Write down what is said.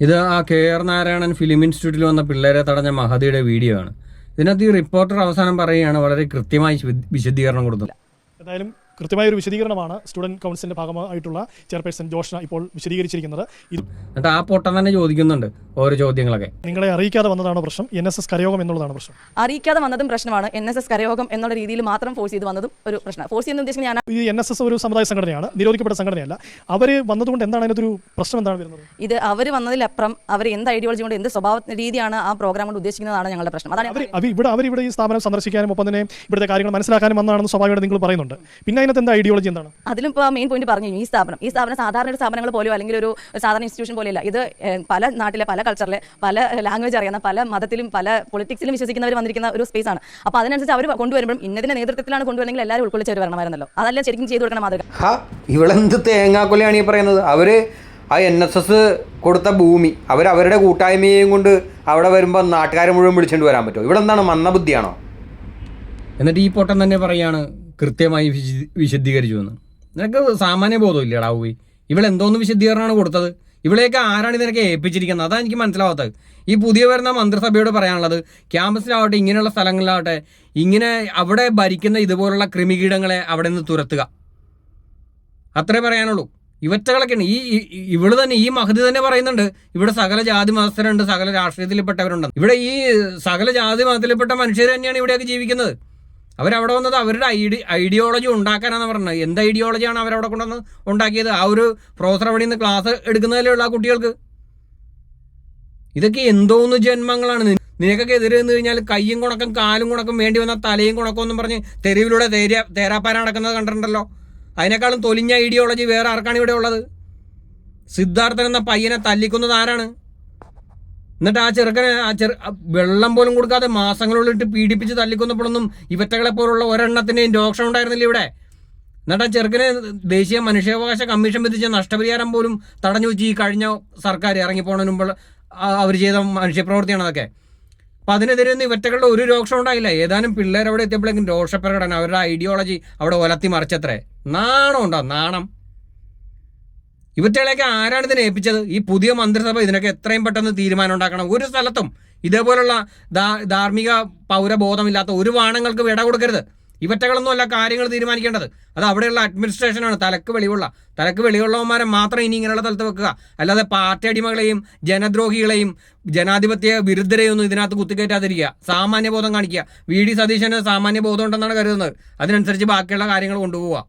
ഇത് ആ KR Narayanan film ഇൻസ്റ്റിറ്റ്യൂട്ടിൽ വന്ന പിള്ളേരെ തടഞ്ഞ മഹദിയുടെ വീഡിയോ ആണ്. ഇതിനകത്ത് ഈ റിപ്പോർട്ടർ അവസാനം പറയുകയാണ്, വളരെ കൃത്യമായി വിശദീകരണം കൊടുത്തത്. എന്തായാലും കൃത്യമായൊരു വിശദീകരണമാണ് സ്റ്റുഡൻറ് കൗൺസിലിൻ്റെ ഭാഗമായിട്ടുള്ള ചെയർപേഴ്സൺ ജോഷ്ന ഇപ്പോൾ വിശദീകരിച്ചിരിക്കുന്നത്. എന്നിട്ട് ആ പൊട്ടൻ തന്നെ ചോദിക്കുന്നുണ്ട് ഓരോ ചോദ്യങ്ങളൊക്കെ. നിങ്ങളെ അറിയിക്കാതെ വന്നതാണ് പ്രശ്നം, NSS കരയോഗം എന്നുള്ളതാണ് പ്രശ്നം. അറിയിക്കാതെ വന്നതും പ്രശ്നമാണ്, NSS കരയോഗം എന്നുള്ള രീതിയിൽ മാത്രം ഫോഴ്സ് ചെയ്ത് വന്നതും ഒരു പ്രശ്നം. ഫോഴ്സ് ചെയ്യുന്ന ഉദ്ദേശം ഞാൻ ഈ NSS ഒരു സമുദായ സംഘടനയാണ്, നിരോധിക്കപ്പെട്ട സംഘടനയല്ല. അവർ വന്നതുകൊണ്ട് എന്താണ് അതിനൊരു പ്രശ്നം എന്താണ് വരുന്നത്? ഇത് അവർ വന്നതിലപ്പുറം അവർ എന്ത് ഐഡിയോളജി കൊണ്ട് എന്ത് സ്വഭാവ രീതിയാണ് ആ പ്രോഗ്രാം കൊണ്ട് ഉദ്ദേശിക്കുന്നതാണ് ഞങ്ങളുടെ പ്രശ്നം. അതാണ് അവരിവിടെ ഈ സ്ഥാപനം സന്ദർശിക്കാനും ഒപ്പം തന്നെ ഇവിടുത്തെ കാര്യങ്ങൾ മനസ്സിലാക്കാനും വന്നതാണെന്ന് സ്വാഭാവികമായിട്ട് നിങ്ങൾ പറയുന്നുണ്ട്. പിന്നെ അതിനകത്ത് എന്താ ഐഡിയോളജി എന്താണ്? അതിലും ഇപ്പോൾ മെയിൻ പോയിന്റ് പറഞ്ഞു, ഈ സ്ഥാപനം സാധാരണ ഒരു സ്ഥാപനങ്ങൾ പോലെയോ അല്ലെങ്കിൽ ഒരു സാധാരണ ഇൻസ്റ്റിറ്റ്യൂഷൻ പോലെയല്ല. ഇത് പല നാട്ടിലെ പല കൾച്ചറിലെ പല ലാംഗ്വേജ് അറിയുന്ന പല മതത്തിലും പല പൊളിറ്റിക്സിലും വിശ്വസിക്കുന്നവർ വന്നിരിക്കുന്ന ഒരു സ്പേസ് ആണ്. അപ്പോൾ അതിനനുസരിച്ച് അവർ കൊണ്ടുവരുമ്പോഴും ഇന്നതിന്റെ നേതൃത്വത്തിലാണ് കൊണ്ടുവരുന്നെങ്കിൽ എല്ലാവരും ഉൾക്കൊള്ളിച്ച് വരണമായിരുന്നല്ലോ. അതല്ല ശരിക്കും ചെയ്തു കൊടുക്കണം മാതൃക. ഇവളെന്ത് തേങ്ങാക്കൊലയാണ് ഈ പറയുന്നത്? അവര് ആ NSS കൊടുത്ത ഭൂമി അവരുടെ കൂട്ടായ്മയെയും കൊണ്ട് അവിടെ വരുമ്പോൾ നാട്ടുകാരെ മുഴുവൻ വിളിച്ചുകൊണ്ട് വരാൻ പറ്റുമോ? ഇവിടെ എന്താണ് മന്ദബുദ്ധിയാണോ? എന്നിട്ട് ഈ പൊട്ടൻ തന്നെ പറയാണ് കൃത്യമായി വിശദീകരിച്ചു എന്ന്. നിനക്ക് സാമാന്യ ബോധമില്ലടാ പോയി. ഇവളെന്തോന്ന് വിശദീകരണമാണ് കൊടുത്തത്? ഇവിടെയൊക്കെ ആരാണ് ഇതിനൊക്കെ ഏൽപ്പിച്ചിരിക്കുന്നത്? അതാണ് എനിക്ക് മനസ്സിലാവാത്തത്. ഈ പുതിയ വരുന്ന മന്ത്രിസഭയോട് പറയാനുള്ളത്, ക്യാമ്പസിലാവട്ടെ ഇങ്ങനെയുള്ള സ്ഥലങ്ങളിലാവട്ടെ ഇങ്ങനെ അവിടെ ഭരിക്കുന്ന ഇതുപോലുള്ള കൃമികീടങ്ങളെ അവിടെ നിന്ന് തുരത്തുക, അത്രേ പറയാനുള്ളൂ. ഇവറ്റകളൊക്കെയാണ് ഇവള് തന്നെ, ഈ മഹദി തന്നെ പറയുന്നുണ്ട് ഇവിടെ സകല ജാതി മതസ്ഥരുണ്ട്, സകല രാഷ്ട്രീയത്തിൽപ്പെട്ടവരുണ്ട്. ഇവിടെ ഈ സകല ജാതി മതത്തിൽപ്പെട്ട മനുഷ്യർ തന്നെയാണ് ഇവിടെയൊക്കെ ജീവിക്കുന്നത്. അവരവിടെ വന്നത് അവരുടെ ഐഡിയോളജി ഉണ്ടാക്കാനാണ് പറഞ്ഞത്. എന്ത് ഐഡിയോളജിയാണ് അവരവിടെ കൊണ്ടുവന്ന് ഉണ്ടാക്കിയത്? ആ ഒരു പ്രൊഫസർ അവിടെ നിന്ന് ക്ലാസ് എടുക്കുന്നതിലേ ഉള്ള ആ കുട്ടികൾക്ക്. ഇതൊക്കെ എന്തോന്ന് ജന്മങ്ങളാണ്. നിനക്കൊക്കെ എതിരെ നിന്ന് കഴിഞ്ഞാൽ കയ്യും കുണക്കും കാലും കുണക്കും വേണ്ടി വന്ന തലയും കുണക്കും പറഞ്ഞ് തെരുവിലൂടെ തേരാപ്പാര നടക്കുന്നത് കണ്ടിട്ടുണ്ടല്ലോ. അതിനേക്കാളും തൊലിഞ്ഞ ഐഡിയോളജി വേറെ ആർക്കാണ് ഇവിടെ ഉള്ളത്? സിദ്ധാർത്ഥൻ എന്ന പയ്യനെ തല്ലിക്കുന്നത് ആരാണ്? എന്നിട്ട് ആ ചെറുക്കനെ വെള്ളം പോലും കൊടുക്കാതെ മാസങ്ങളുള്ളിട്ട് പീഡിപ്പിച്ച് തല്ലിക്കൊന്നപ്പോഴൊന്നും ഇവറ്റകളെ പോലുള്ള ഒരെണ്ണത്തിൻ്റെയും രോഷം ഉണ്ടായിരുന്നില്ല ഇവിടെ. എന്നിട്ട് ആ ചെറുക്കനെ ദേശീയ മനുഷ്യാവകാശ കമ്മീഷൻ വിധിച്ച നഷ്ടപരിഹാരം പോലും തടഞ്ഞു വെച്ച് ഈ കഴിഞ്ഞ സർക്കാർ ഇറങ്ങിപ്പോണതിന് മുമ്പ് അവർ ചെയ്ത മനുഷ്യപ്രവൃത്തിയാണ് അതൊക്കെ. അപ്പം അതിനെതിരെ ഒന്നും ഇവറ്റകളുടെ ഒരു രോഷം ഉണ്ടായില്ല. ഏതാനും പിള്ളേർ അവിടെ എത്തിയപ്പോഴേക്കും രോഷപ്രകടനം, അവരുടെ ഐഡിയോളജി അവിടെ ഒലത്തി മറിച്ചത്രേ. നാണം ഉണ്ടോ? നാണം. ഇവറ്റകളെയൊക്കെ ആരാണ് ഇതിനെ ഏൽപ്പിച്ചത്? ഈ പുതിയ മന്ത്രിസഭ ഇതിനൊക്കെ എത്രയും പെട്ടെന്ന് തീരുമാനം ഉണ്ടാക്കണം. ഒരു സ്ഥലത്തും ഇതേപോലുള്ള ധാർമ്മിക പൗരബോധമില്ലാത്ത ഒരു വാണങ്ങൾക്ക് വിട കൊടുക്കരുത്. ഇവറ്റകളൊന്നും അല്ല കാര്യങ്ങൾ തീരുമാനിക്കേണ്ടത്. അത് അവിടെയുള്ള അഡ്മിനിസ്ട്രേഷനാണ്. തലക്ക് വെളിവുള്ളവന്മാരെ മാത്രം ഇനി ഇങ്ങനെയുള്ള സ്ഥലത്ത് വെക്കുക. അല്ലാതെ പാർട്ടി അടിമകളെയും ജനദ്രോഹികളെയും ജനാധിപത്യ വിരുദ്ധരെയും ഒന്നും ഇതിനകത്ത് കുത്തിക്കയറ്റാതിരിക്കുക. സാമാന്യബോധം കാണിക്കുക. VD സതീശന് സാമാന്യബോധം ഉണ്ടെന്നാണ് കരുതുന്നത്. അതിനനുസരിച്ച് ബാക്കിയുള്ള കാര്യങ്ങൾ കൊണ്ടുപോവുക.